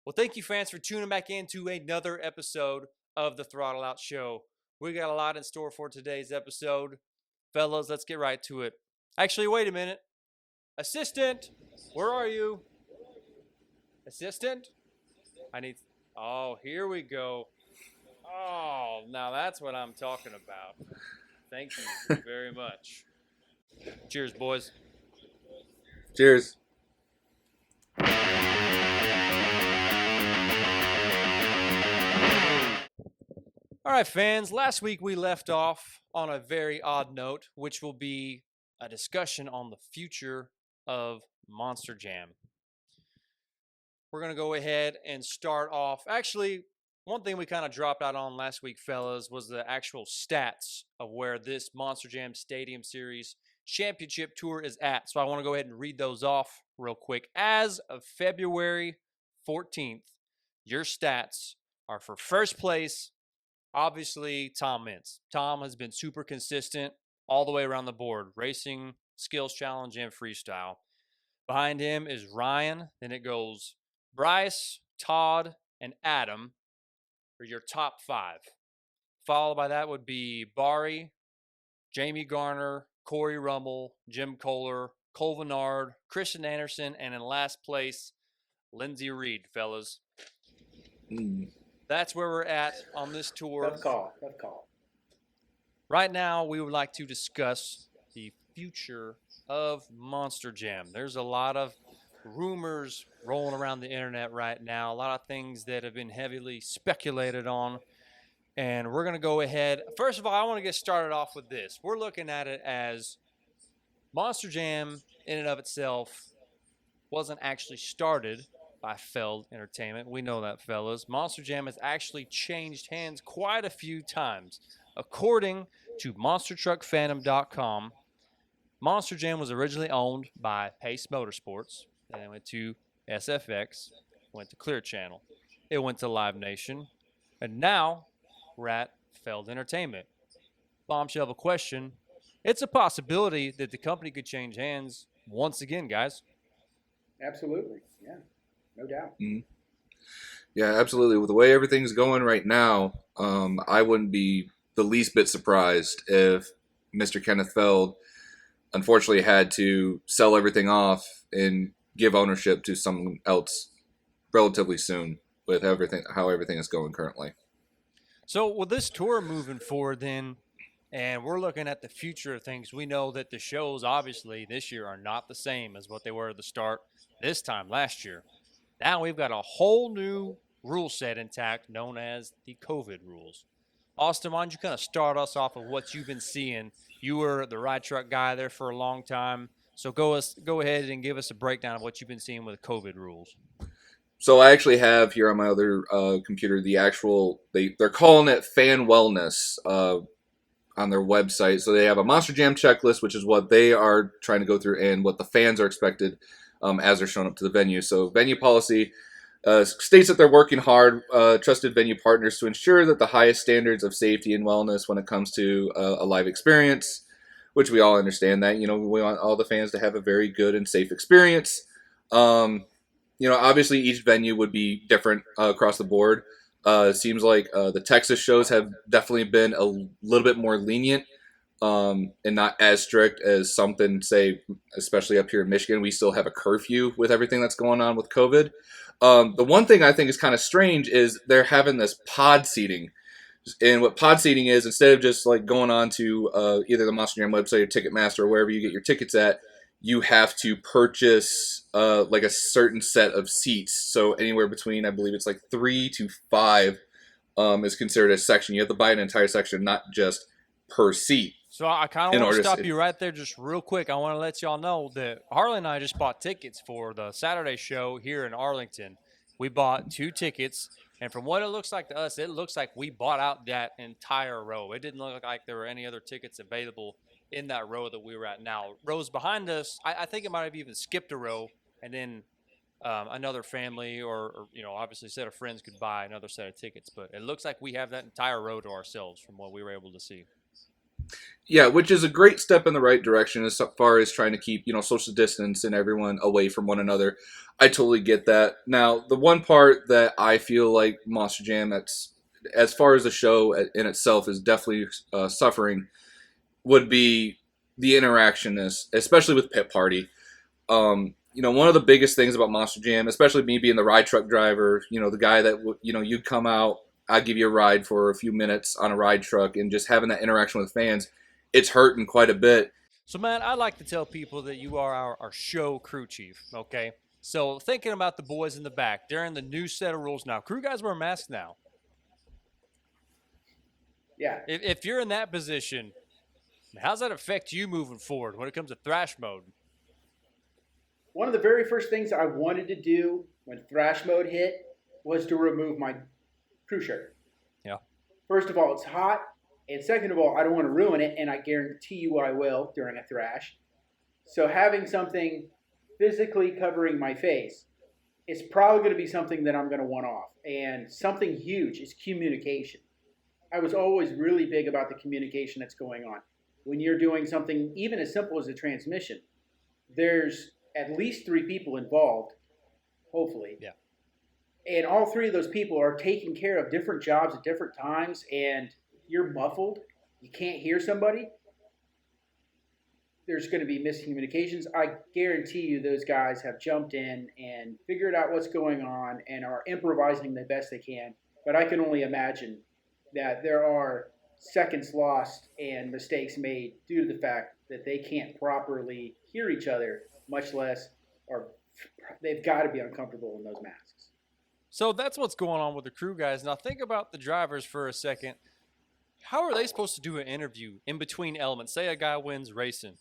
Well, thank you, fans, for tuning back into another episode of the Throttle Out Show. We got a lot in store for today's episode. Fellas, let's get right to it. Actually, wait a minute. Assistant, where are you? Assistant? Oh, here we go. Oh, now that's what I'm talking about. Thank you very much. Cheers, boys. Cheers. All right, fans, last week we left off on a very odd note, which will be a discussion on the future of Monster Jam. We're going to go ahead and start off. Actually, one thing we kind of dropped out on last week, fellas, was the actual stats of where this Monster Jam Stadium Series Championship Tour is at. So I want to go ahead and read those off real quick. As of February 14th, your stats are for first place, obviously, Tom Mintz. Tom has been super consistent all the way around the board, racing, skills challenge, and freestyle. Behind him is Ryan. Then it goes Bryce, Todd, and Adam for your top five. Followed by that would be Bari, Jamie Garner, Corey Rummel, Jim Kohler, Cole Vennard, Christian Anderson, and in last place, Lindsey Reed, fellas. That's where we're at on this tour. Tough call. Right now, we would like to discuss the future of Monster Jam. There's a lot of rumors rolling around the internet right now, a lot of things that have been heavily speculated on. And we're going to go ahead. First of all, I want to get started off with this. We're looking at it as Monster Jam in and of itself wasn't actually started by Feld Entertainment. We know that, fellas. Monster Jam has actually changed hands quite a few times. According to MonsterTruckFandom.com, Monster Jam was originally owned by Pace Motorsports. Then it went to SFX, went to Clear Channel. It went to Live Nation. And now we're at Feld Entertainment. Bombshell of a question. It's a possibility that the company could change hands once again, guys. Absolutely. Yeah. No doubt. Mm-hmm. Yeah, absolutely. With the way everything's going right now, I wouldn't be the least bit surprised if Mr. Kenneth Feld unfortunately had to sell everything off and give ownership to someone else relatively soon with how everything is going currently. So with this tour moving forward then, and we're looking at the future of things, we know that the shows obviously this year are not the same as what they were at the start this time last year. Now we've got a whole new rule set intact known as the COVID rules. Austin, why don't you kind of start us off of what you've been seeing? You were the ride truck guy there for a long time. So go ahead and give us a breakdown of what you've been seeing with the COVID rules. So I actually have here on my other computer the actual, they're calling it fan wellness on their website. So they have a Monster Jam checklist, which is what they are trying to go through and what the fans are expected as they're showing up to the venue. So venue policy states that they're working hard, trusted venue partners to ensure that the highest standards of safety and wellness when it comes to a live experience, which we all understand that, we want all the fans to have a very good and safe experience. Obviously each venue would be different across the board. It seems like the Texas shows have definitely been a little bit more lenient and not as strict as something, say, especially up here in Michigan. We still have a curfew with everything that's going on with COVID. The one thing I think is kind of strange is they're having this pod seating. And what pod seating is, instead of just like going on to either the Monster Jam website or Ticketmaster or wherever you get your tickets at, you have to purchase like a certain set of seats. So anywhere between, I believe it's like 3 to 5 is considered a section. You have to buy an entire section, not just per seat. So I kind of want to stop you right there just real quick. I want to let y'all know that Harley and I just bought tickets for the Saturday show here in Arlington. We bought 2 tickets, and from what it looks like to us, it looks like we bought out that entire row. It didn't look like there were any other tickets available in that row that we were at now. Rows behind us, I think it might have even skipped a row, and then another family or obviously a set of friends could buy another set of tickets. But it looks like we have that entire row to ourselves from what we were able to see. Yeah, which is a great step in the right direction as far as trying to keep, social distance and everyone away from one another. I totally get that. Now, the one part that I feel like Monster Jam, that's as far as the show in itself is definitely suffering, would be the interactionness, especially with Pit Party. One of the biggest things about Monster Jam, especially me being the ride truck driver, the guy that, you'd come out, I'd give you a ride for a few minutes on a ride truck, and just having that interaction with fans, it's hurting quite a bit. So, man, I like to tell people that you are our show crew chief, okay? So, thinking about the boys in the back, during the new set of rules now, crew guys wear masks now. Yeah. If you're in that position, how's that affect you moving forward when it comes to thrash mode? One of the very first things I wanted to do when thrash mode hit was to remove my crew shirt. Yeah. First of all, it's hot. And second of all, I don't want to ruin it, and I guarantee you I will during a thrash. So having something physically covering my face is probably going to be something that I'm going to want off. And something huge is communication. I was always really big about the communication that's going on. When you're doing something even as simple as a transmission, there's at least 3 people involved, hopefully. Yeah. And all 3 of those people are taking care of different jobs at different times, and you're muffled, you can't hear somebody, there's going to be miscommunications. I guarantee you those guys have jumped in and figured out what's going on and are improvising the best they can. But I can only imagine that there are seconds lost and mistakes made due to the fact that they can't properly hear each other, much less, or they've got to be uncomfortable in those masks. So that's what's going on with the crew guys. Now think about the drivers for a second. How are they supposed to do an interview in between elements? Say a guy wins racing.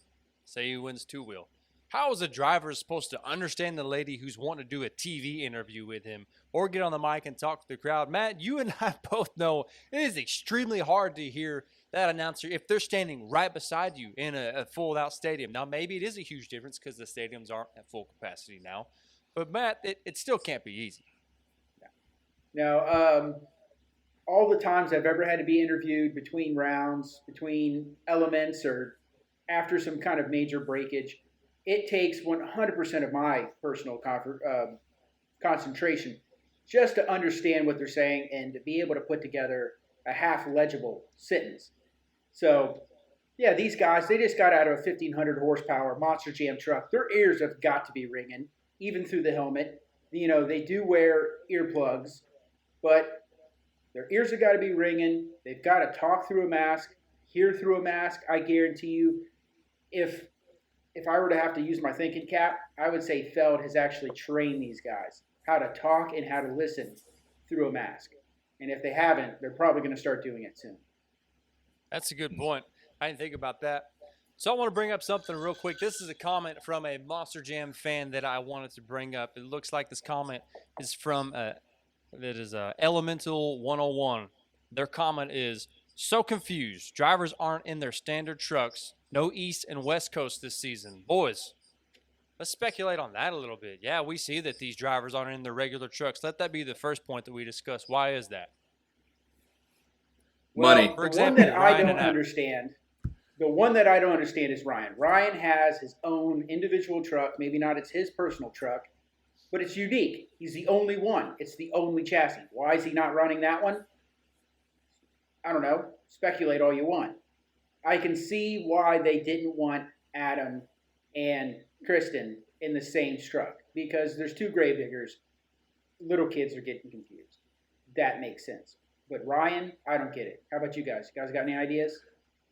Say he wins 2-wheel. How is a driver supposed to understand the lady who's wanting to do a TV interview with him or get on the mic and talk to the crowd? Matt, you and I both know it is extremely hard to hear that announcer if they're standing right beside you in a full-out stadium. Now, maybe it is a huge difference because the stadiums aren't at full capacity now. But, Matt, it still can't be easy. Now, all the times I've ever had to be interviewed between rounds, between elements, or after some kind of major breakage, it takes 100% of my personal concentration just to understand what they're saying and to be able to put together a half-legible sentence. So, yeah, these guys, they just got out of a 1,500 horsepower Monster Jam truck. Their ears have got to be ringing, even through the helmet. They do wear earplugs, but their ears have got to be ringing. They've got to talk through a mask, hear through a mask. I guarantee you, if I were to have to use my thinking cap, I would say Feld has actually trained these guys how to talk and how to listen through a mask. And if they haven't, they're probably going to start doing it soon. That's a good point. I didn't think about that. So I want to bring up something real quick. This is a comment from a Monster Jam fan that I wanted to bring up. It looks like this comment is from Elemental 101. Their comment is, so confused. Drivers aren't in their standard trucks. No East and West Coast this season. Boys, let's speculate on that a little bit. Yeah, we see that these drivers aren't in their regular trucks. Let that be the first point that we discuss. Why is that? Money. Well, For example, the one that I Ryan don't understand. The one that I don't understand is Ryan. Ryan has his own individual truck. Maybe not it's his personal truck, but it's unique. He's the only one. It's the only chassis. Why is he not running that one? I don't know. Speculate all you want. I can see why they didn't want Adam and Kristen in the same truck because there's 2 gravediggers. Little kids are getting confused. That makes sense. But Ryan, I don't get it. How about you guys? You guys got any ideas?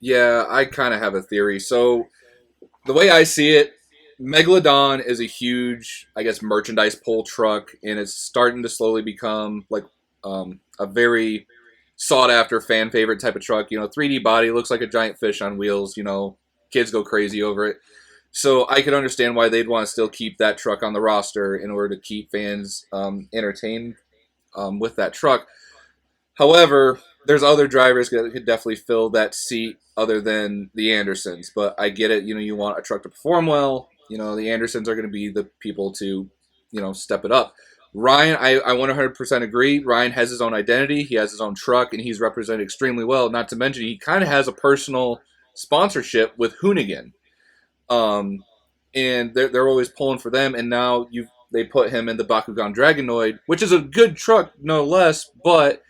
Yeah, I kind of have a theory. So the way I see it, Megalodon is a huge, I guess, merchandise pull truck, and it's starting to slowly become like a very sought-after fan favorite type of truck. 3D body, looks like a giant fish on wheels. Kids go crazy over it. So I could understand why they'd want to still keep that truck on the roster in order to keep fans entertained with that truck. However, there's other drivers that could definitely fill that seat other than the Andersons. But I get it. You want a truck to perform well. The Andersons are going to be the people to, step it up. Ryan, I 100% agree. Ryan has his own identity. He has his own truck, and he's represented extremely well. Not to mention, he kind of has a personal sponsorship with Hoonigan. And they're always pulling for them. And now they put him in the Bakugan Dragonoid, which is a good truck, no less. But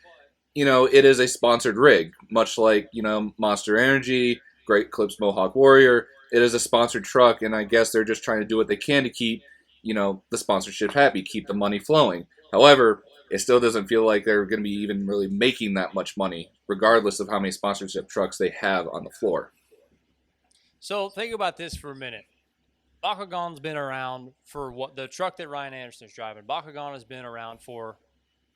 it is a sponsored rig, much like Monster Energy, Great Clips Mohawk Warrior. It is a sponsored truck, and I guess they're just trying to do what they can to keep the sponsorship happy, keep the money flowing. However, it still doesn't feel like they're going to be even really making that much money, regardless of how many sponsorship trucks they have on the floor. So think about this for a minute. Bakugan's been around for what the truck that Ryan Anderson's driving. Bakugan has been around for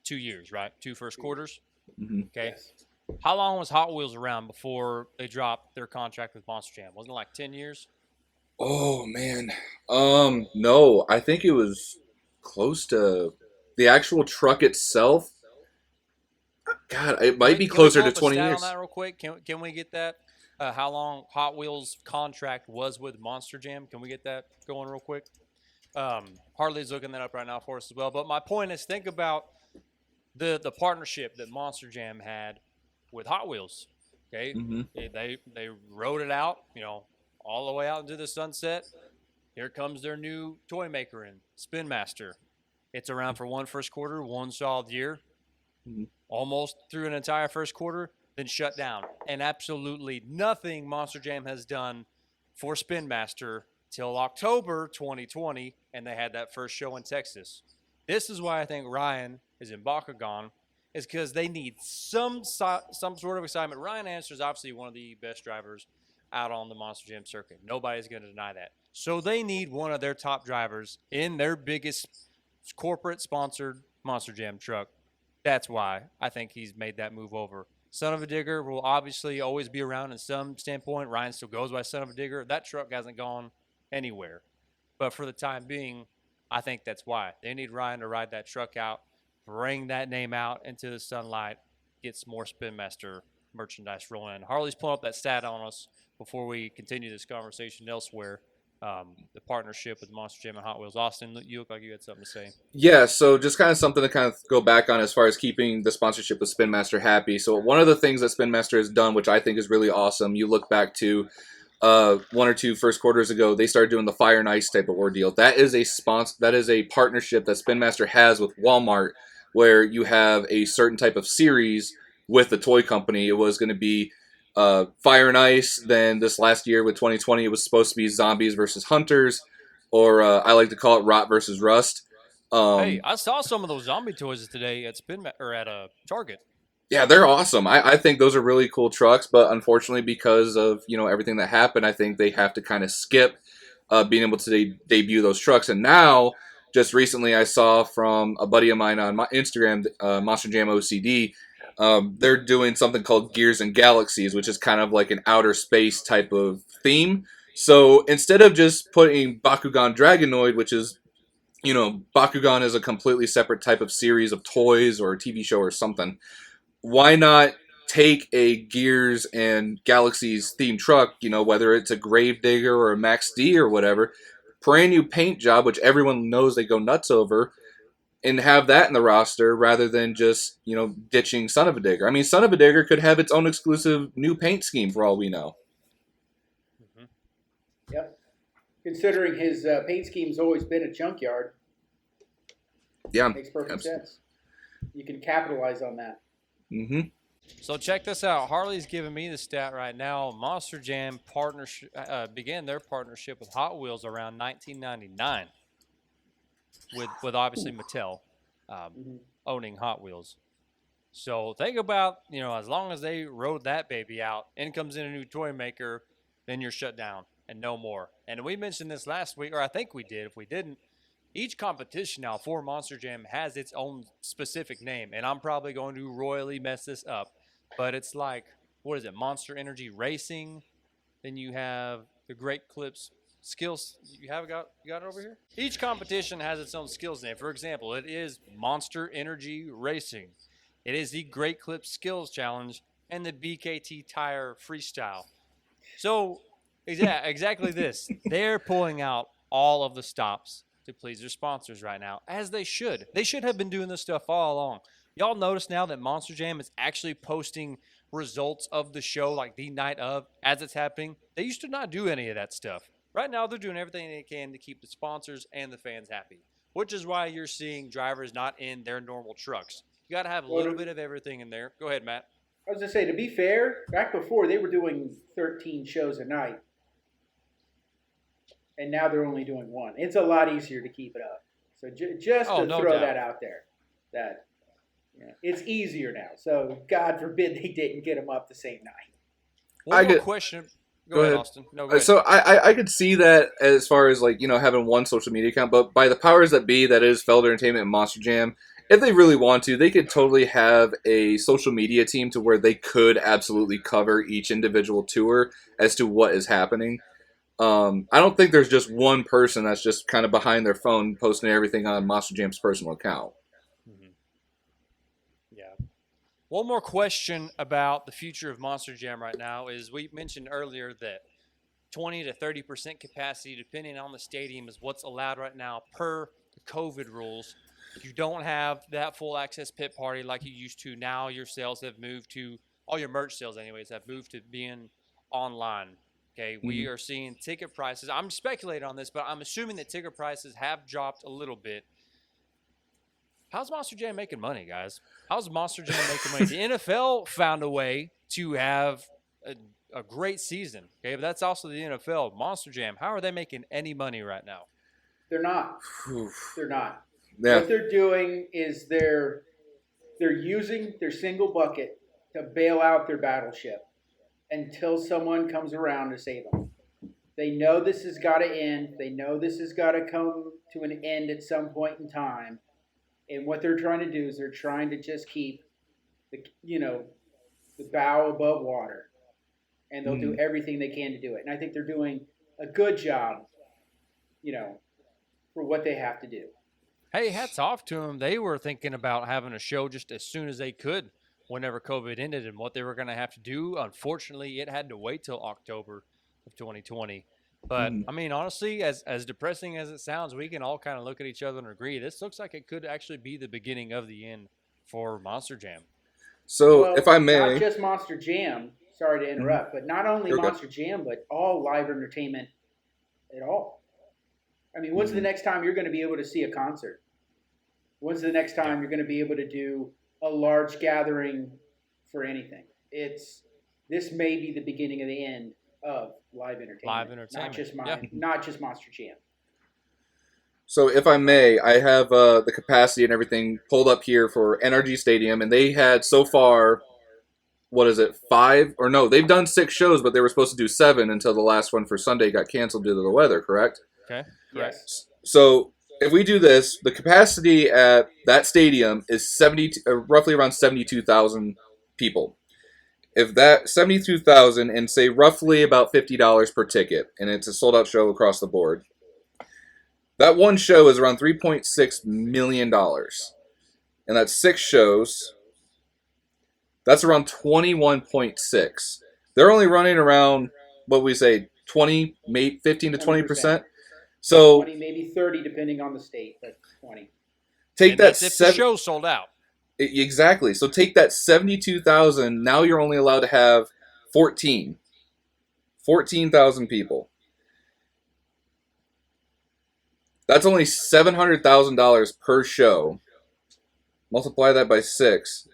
2 years, right? 2 first quarters. Mm-hmm. Okay. Yes. How long was Hot Wheels around before they dropped their contract with Monster Jam? Wasn't it like 10 years? Oh man, no, I think it was close to the actual truck itself. God, it might be closer to 20 years. On that real quick? Can we get that? How long Hot Wheels contract was with Monster Jam? Can we get that going real quick? Harley's looking that up right now for us as well. But my point is, think about the partnership that Monster Jam had with Hot Wheels. Okay, Mm-hmm. They rode it out, all the way out into the sunset. Here comes their new toy maker in Spin Master. It's around for one first quarter, one solid year, Mm-hmm. almost through an entire first quarter, then shut down. And absolutely nothing Monster Jam has done for Spin Master till October 2020, and they had that first show in Texas. This is why I think Ryan is in Bakugan, is because they need some sort of excitement. Ryan Anderson is obviously one of the best drivers out on the Monster Jam circuit. Nobody's going to deny that. So they need one of their top drivers in their biggest corporate-sponsored Monster Jam truck. That's why I think he's made that move over. Son of a Digger will obviously always be around in some standpoint. Ryan still goes by Son of a Digger. That truck hasn't gone anywhere. But for the time being, I think that's why. They need Ryan to ride that truck out, bring that name out into the sunlight, get some more Spin Master merchandise rolling in. Harley's pulling up that stat on us before we continue this conversation elsewhere. The partnership with Monster Jam and Hot Wheels. Austin, you look like you had something to say. Yeah, so just kind of something to kind of go back on as far as keeping the sponsorship with Spin Master happy. So one of the things that Spin Master has done, which I think is really awesome, you look back to 1 or 2 first quarters ago, they started doing the Fire and Ice type of ordeal. That is a partnership that Spin Master has with Walmart, where you have a certain type of series with the toy company. It was going to be Fire and Ice. Then this last year with 2020, it was supposed to be Zombies versus Hunters, or I like to call it Rot versus Rust. Hey, I saw some of those zombie toys today at at Target. Yeah, they're awesome. I think those are really cool trucks, but unfortunately, because of everything that happened, I think they have to kind of skip being able to debut those trucks. And now, just recently, I saw from a buddy of mine on my Instagram, Monster Jam OCD. They're doing something called Gears and Galaxies, which is kind of like an outer space type of theme. So instead of just putting Bakugan Dragonoid, which is, Bakugan is a completely separate type of series of toys or a TV show or something, why not take a Gears and Galaxies themed truck, whether it's a Gravedigger or a Max D or whatever, brand new paint job, which everyone knows they go nuts over, and have that in the roster rather than just, ditching Son of a Digger. I mean, Son of a Digger could have its own exclusive new paint scheme for all we know. Mm-hmm. Yep. Considering his paint scheme's always been a junkyard. Yeah. Makes perfect sense. You can capitalize on that. Mm-hmm. So check this out. Harley's giving me the stat right now. Monster Jam began their partnership with Hot Wheels around 1999. With obviously Mattel owning Hot Wheels. So think about, as long as they rode that baby out, in comes in a new toy maker, then you're shut down and no more. And we mentioned this last week, or I think we did. If we didn't, each competition now for Monster Jam has its own specific name. And I'm probably going to royally mess this up. But it's like, what is it, Monster Energy Racing? Then you have the Great Clips skills. You got it over here? Each competition has its own skills name. For example, it is Monster Energy Racing. It is the Great Clips Skills Challenge and the BKT Tire Freestyle. So, yeah, exactly this. They're pulling out all of the stops to please their sponsors right now, as they should. They should have been doing this stuff all along. Y'all notice now that Monster Jam is actually posting results of the show, like the night of, as it's happening. They used to not do any of that stuff. Right now, they're doing everything they can to keep the sponsors and the fans happy, which is why you're seeing drivers not in their normal trucks. You got to have a little bit of everything in there. Go ahead, Matt. I was going to say, to be fair, back before they were doing 13 shows a night, and now they're only doing one. It's a lot easier to keep it up. So just to throw that out there, that it's easier now. So God forbid they didn't get them up the same night. One more question. Go ahead, Austin. No, go ahead. So I could see that as far as like, having one social media account, but by the powers that be, that is Felder Entertainment and Monster Jam, if they really want to, they could totally have a social media team to where they could absolutely cover each individual tour as to what is happening. I don't think there's just one person that's just kind of behind their phone posting everything on Monster Jam's personal account. Mm-hmm. Yeah. One more question about the future of Monster Jam right now is we mentioned earlier that 20 to 30% capacity, depending on the stadium, is what's allowed right now per the COVID rules. You don't have that full access pit party like you used to. Now your sales have moved to, all your merch sales anyways, have moved to being online. Okay, we are seeing ticket prices. I'm speculating on this, but I'm assuming that ticket prices have dropped a little bit. How's Monster Jam making money, guys? How's Monster Jam making money? The NFL found a way to have a great season. Okay, but that's also the NFL. Monster Jam, how are they making any money right now? They're not. They're not. Yeah. What they're doing is they're using their single bucket to bail out their battleship until someone comes around to save them. They know this has got to end. They know this has got to come to an end at some point in time. And what they're trying to do is they're trying to just keep the bow above water. And they'll do everything they can to do it. And I think they're doing a good job, for what they have to do. Hey, hats off to them. They were thinking about having a show just as soon as they could whenever COVID ended and what they were going to have to do. Unfortunately, it had to wait till October of 2020. But, I mean, honestly, as depressing as it sounds, we can all kind of look at each other and agree. This looks like it could actually be the beginning of the end for Monster Jam. So, if I may... Not just Monster Jam, sorry to interrupt, but not only Monster Jam, but all live entertainment at all. I mean, when's the next time you're going to be able to see a concert? When's the next time you're going to be able to do a large gathering for anything? This may be the beginning of the end of live entertainment. Not just Monster Jam. So if I may, I have the capacity and everything pulled up here for NRG Stadium, and they had so far, 5? Or no, they've done 6 shows, but they were supposed to do 7 until the last one for Sunday got canceled due to the weather, correct? Okay. Yes. So if we do this, the capacity at that stadium is roughly around 72,000 people. If that 72,000 and say roughly about $50 per ticket, and it's a sold-out show across the board, that one show is around $3.6 million. And that's 6 shows. That's around 21.6. They're only running around, 15 to 20%. So 20, maybe 30, depending on the state, but 20. Take that. If the show sold out. Exactly. So take that 72,000. Now you're only allowed to have 14,000 people. That's only $700,000 per show. Multiply that by 6.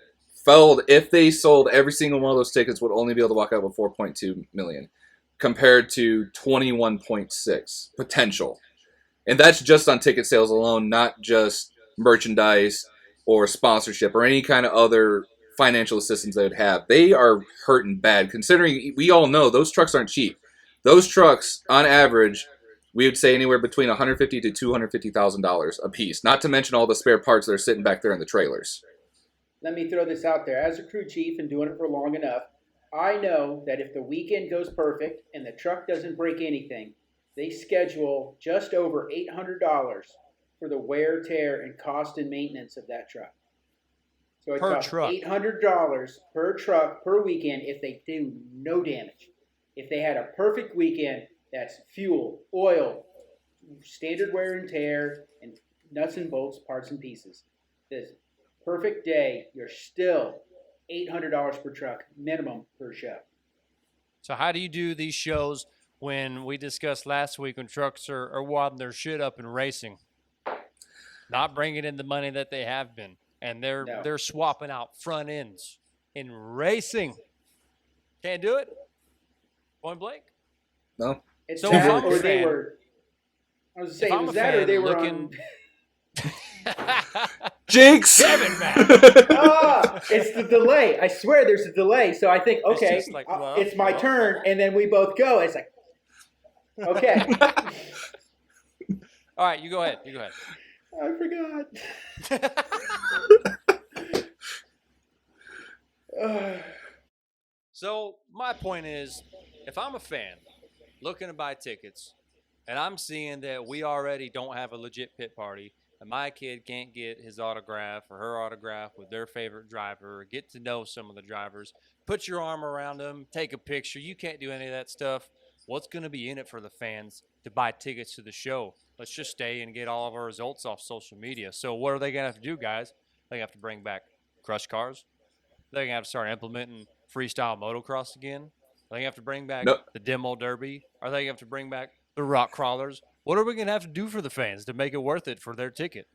Feld, if they sold every single one of those tickets, would only be able to walk out with $4.2 million, compared to 21.6 potential. And that's just on ticket sales alone, not just merchandise or sponsorship or any kind of other financial assistance they would have. They are hurting bad, considering we all know those trucks aren't cheap. Those trucks, on average, we would say anywhere between $150,000 to $250,000 a piece, not to mention all the spare parts that are sitting back there in the trailers. Let me throw this out there. As a crew chief and doing it for long enough, I know that if the weekend goes perfect and the truck doesn't break anything, they schedule just over $800 for the wear, tear, and cost and maintenance of that truck. So it costs $800 per truck per weekend if they do no damage. If they had a perfect weekend, that's fuel, oil, standard wear and tear, and nuts and bolts, parts and pieces. This perfect day, you're still $800 per truck minimum per show. So how do you do these shows when we discussed last week when trucks are wadding their shit up and racing, not bringing in the money that they have been, and they're swapping out front ends in racing? Can't do it. Point blank. No. It's So that, if I'm a or they fan- were. I was If saying, I'm it was a that, or fan they were looking, Jinx! damn it, Matt. it's the delay. I swear, there's a delay. So I think, It's okay, just like, well, it's my well, turn, well. and then we both go. It's like, okay, All right, you go ahead. You go I forgot. ahead. So my point is, if I'm a fan looking to buy tickets, and I'm seeing that we already don't have a legit pit party, and my kid can't get his autograph or her autograph with their favorite driver, or get to know some of the drivers, put your arm around them, take a picture. You can't do any of that stuff. What's going to be in it for the fans to buy tickets to the show? Let's just stay and get all of our results off social media. So what are they going to have to do, guys? They have to bring back crush cars. They're going to have to start implementing freestyle motocross again. They're going to have to bring back Nope. the demo derby. Are they going to have to bring back the rock crawlers? What are we going to have to do for the fans to make it worth it for their ticket?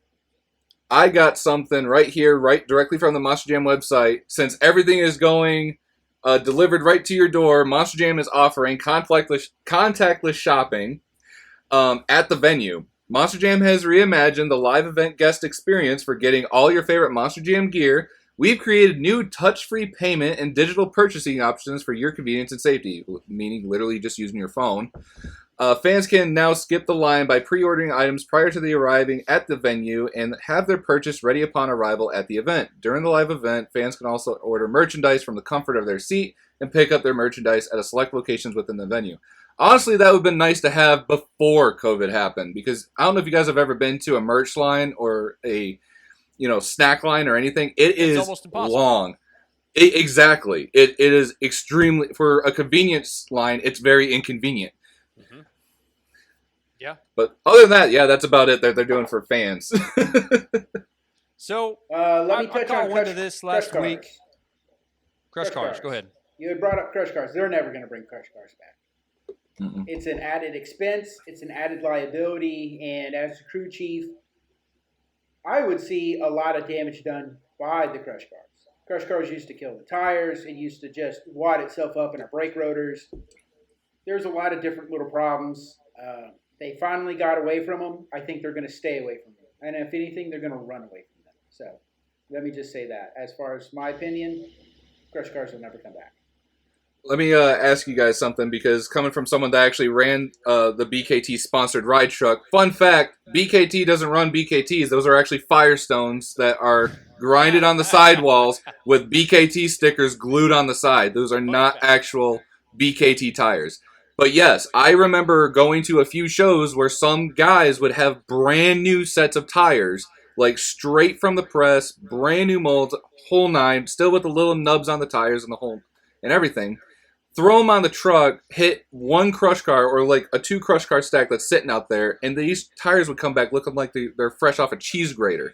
I got something right here, right directly from the Monster Jam website. Since everything is going delivered right to your door, Monster Jam is offering contactless shopping at the venue. Monster Jam has reimagined the live event guest experience for getting all your favorite Monster Jam gear. We've created new touch-free payment and digital purchasing options for your convenience and safety, meaning literally just using your phone. Fans can now skip the line by pre-ordering items prior to the arriving at the venue and have their purchase ready upon arrival at the event. During the live event, fans can also order merchandise from the comfort of their seat and pick up their merchandise at a select locations within the venue. Honestly, that would have been nice to have before COVID happened, because I don't know if you guys have ever been to a merch line or a snack line or anything. It's is almost impossible. long. Exactly. It is extremely, for a convenience line, it's very inconvenient. Mm-hmm. Yeah. But other than that, yeah, that's about it that they're doing for fans. So let me I touch caught on wind of this last crush week. cars. Crush cars. Go ahead. You had brought up crush cars. They're never going to bring crush cars back. Mm-mm. It's an added expense. It's an added liability. And as a crew chief, I would see a lot of damage done by the crush cars. Crush cars used to kill the tires. It used to just wad itself up in our brake rotors. There's a lot of different little problems. They finally got away from them. I think they're going to stay away from them. And if anything, they're going to run away from them. So let me just say that. As far as my opinion, crush cars will never come back. Let me ask you guys something, because coming from someone that actually ran the BKT sponsored ride truck, fun fact, BKT doesn't run BKTs. Those are actually Firestones that are grinded on the sidewalls with BKT stickers glued on the side. Those are not actual BKT tires. But yes, I remember going to a few shows where some guys would have brand new sets of tires, like straight from the press, brand new molds, whole nine, still with the little nubs on the tires and the whole and everything. Throw them on the truck, hit one crush car or like a 2 crush car stack that's sitting out there, and these tires would come back looking like they're fresh off a cheese grater.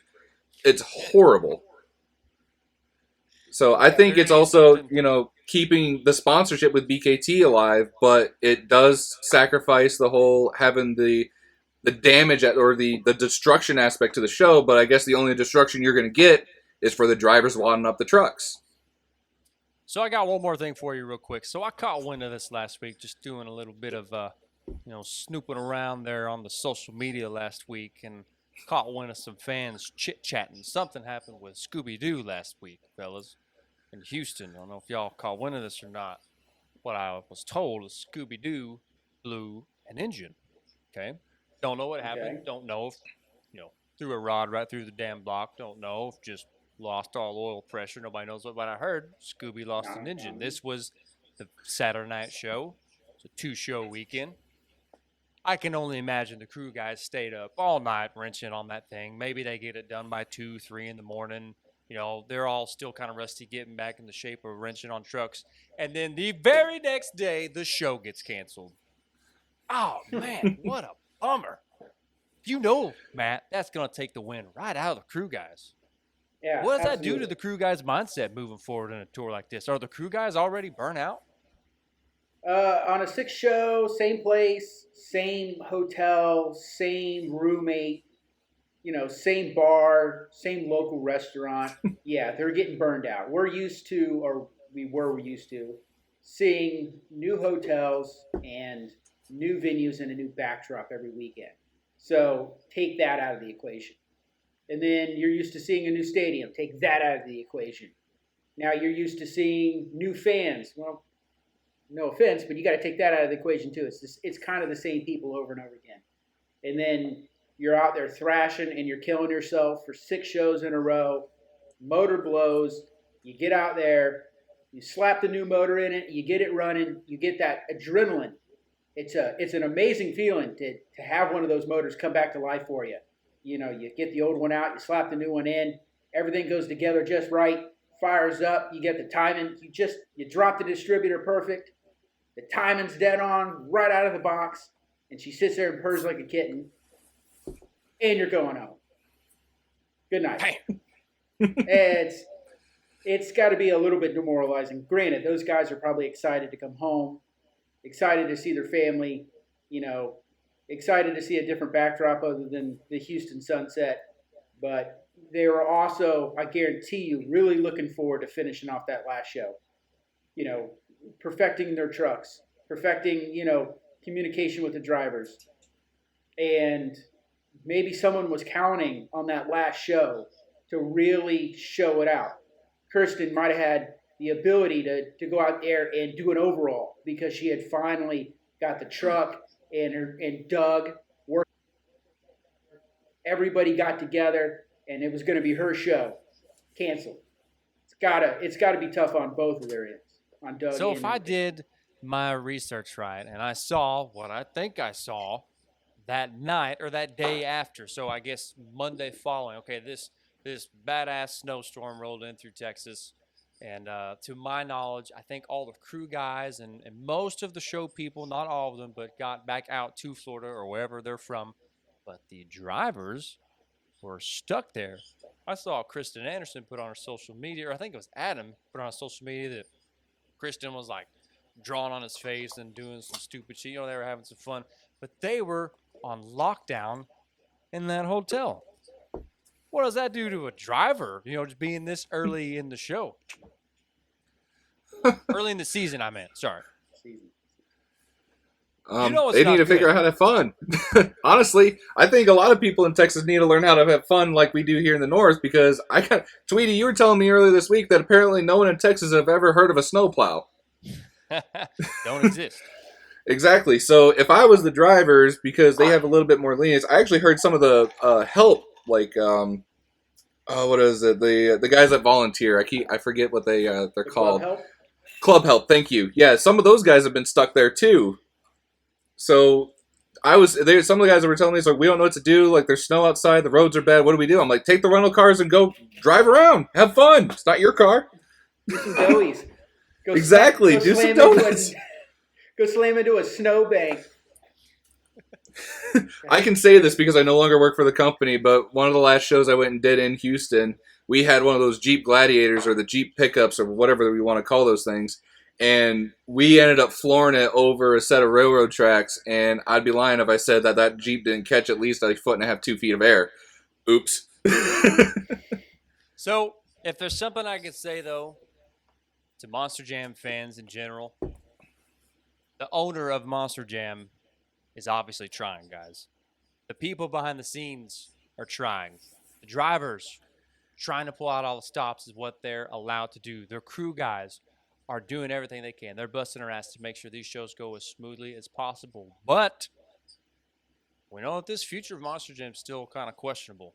It's horrible. So I think it's also, keeping the sponsorship with BKT alive, but it does sacrifice the whole having the damage or the destruction aspect to the show. But I guess the only destruction you're going to get is for the drivers wadding up the trucks. So I got one more thing for you real quick. So I caught wind of this last week, just doing a little bit of, snooping around there on the social media last week, and caught wind of some fans chit-chatting. Something happened with Scooby-Doo last week, fellas, in Houston. I don't know if y'all caught wind of this or not. What I was told is Scooby-Doo blew an engine, okay? Don't know what happened. Okay. Don't know if, threw a rod right through the damn block. Don't know if just lost all oil pressure. Nobody knows what, but I heard Scooby lost an engine. This was the Saturday night show. It's a 2-show weekend. I can only imagine the crew guys stayed up all night wrenching on that thing. Maybe they get it done by 2, 3 in the morning. They're all still kind of rusty, getting back in the shape of wrenching on trucks. And then the very next day, the show gets canceled. Oh, man, what a bummer. Matt, that's going to take the win right out of the crew guys. Yeah, What does that do absolutely. to the crew guys' mindset moving forward in a tour like this? Are the crew guys already burnt out? On a 6 show, same place, same hotel, same roommate, same bar, same local restaurant. Yeah, they're getting burned out. We're used to, or we were used to, seeing new hotels and new venues and a new backdrop every weekend. So take that out of the equation. And then you're used to seeing a new stadium. Take that out of the equation. Now you're used to seeing new fans. Well, no offense, but you got to take that out of the equation too. It's kind of the same people over and over again. And then you're out there thrashing and you're killing yourself for 6 shows in a row. Motor blows. You get out there, you slap the new motor in it, you get it running, you get that adrenaline. It's an amazing feeling to have one of those motors come back to life for you. You get the old one out, you slap the new one in, everything goes together just right, fires up, you get the timing, you drop the distributor perfect, the timing's dead on, right out of the box, and she sits there and purrs like a kitten, and you're going home. Good night. Bam. It's got to be a little bit demoralizing. Granted, those guys are probably excited to come home, excited to see their family, excited to see a different backdrop other than the Houston sunset. But they were also, I guarantee you, really looking forward to finishing off that last show. Perfecting their trucks, perfecting, communication with the drivers. And maybe someone was counting on that last show to really show it out. Kirsten might have had the ability to go out there and do an overall because she had finally got the truck and Doug worked. Everybody got together and it was going to be her show. Canceled. It's gotta be tough on both of their ends. On Doug. So if I did my research right and I saw what I think I saw that night or that day after, so I guess Monday following, okay, this badass snowstorm rolled in through Texas. And to my knowledge, I think all the crew guys and most of the show people, not all of them, but got back out to Florida or wherever they're from. But the drivers were stuck there. I saw Kristen Anderson put on her social media, or I think it was Adam put on social media that Kristen was like drawing on his face and doing some stupid shit. They were having some fun. But they were on lockdown in that hotel. What does that do to a driver, just being this early in the show? Early in the season, I meant. Sorry. They need to figure out how to have fun. Honestly, I think a lot of people in Texas need to learn how to have fun like we do here in the North because Tweedy, you were telling me earlier this week that apparently no one in Texas have ever heard of a snowplow. Don't exist. Exactly. So if I was the drivers, because they have a little bit more lenience, I actually heard some of the help, like what is it? The guys that volunteer. I forget what they're called. Club help. Thank you. Yeah, some of those guys have been stuck there too. So some of the guys that were telling me, it's like, we don't know what to do. Like, there's snow outside. The roads are bad. What do we do? I'm like, take the rental cars and go drive around. Have fun. It's not your car. Do some doughies. Exactly. Do some donuts. Go slam into a snowbank. I can say this because I no longer work for the company, but one of the last shows I went and did in Houston, we had one of those Jeep Gladiators or the Jeep pickups or whatever we want to call those things. And we ended up flooring it over a set of railroad tracks. And I'd be lying if I said that Jeep didn't catch at least a foot and a half, 2 feet of air. Oops. So if there's something I could say, though, to Monster Jam fans in general, the owner of Monster Jam is obviously trying, guys. The people behind the scenes are trying. The drivers trying to pull out all the stops is what they're allowed to do. Their crew guys are doing everything they can. They're busting their ass to make sure these shows go as smoothly as possible. But we know that this future of Monster Jam is still kind of questionable.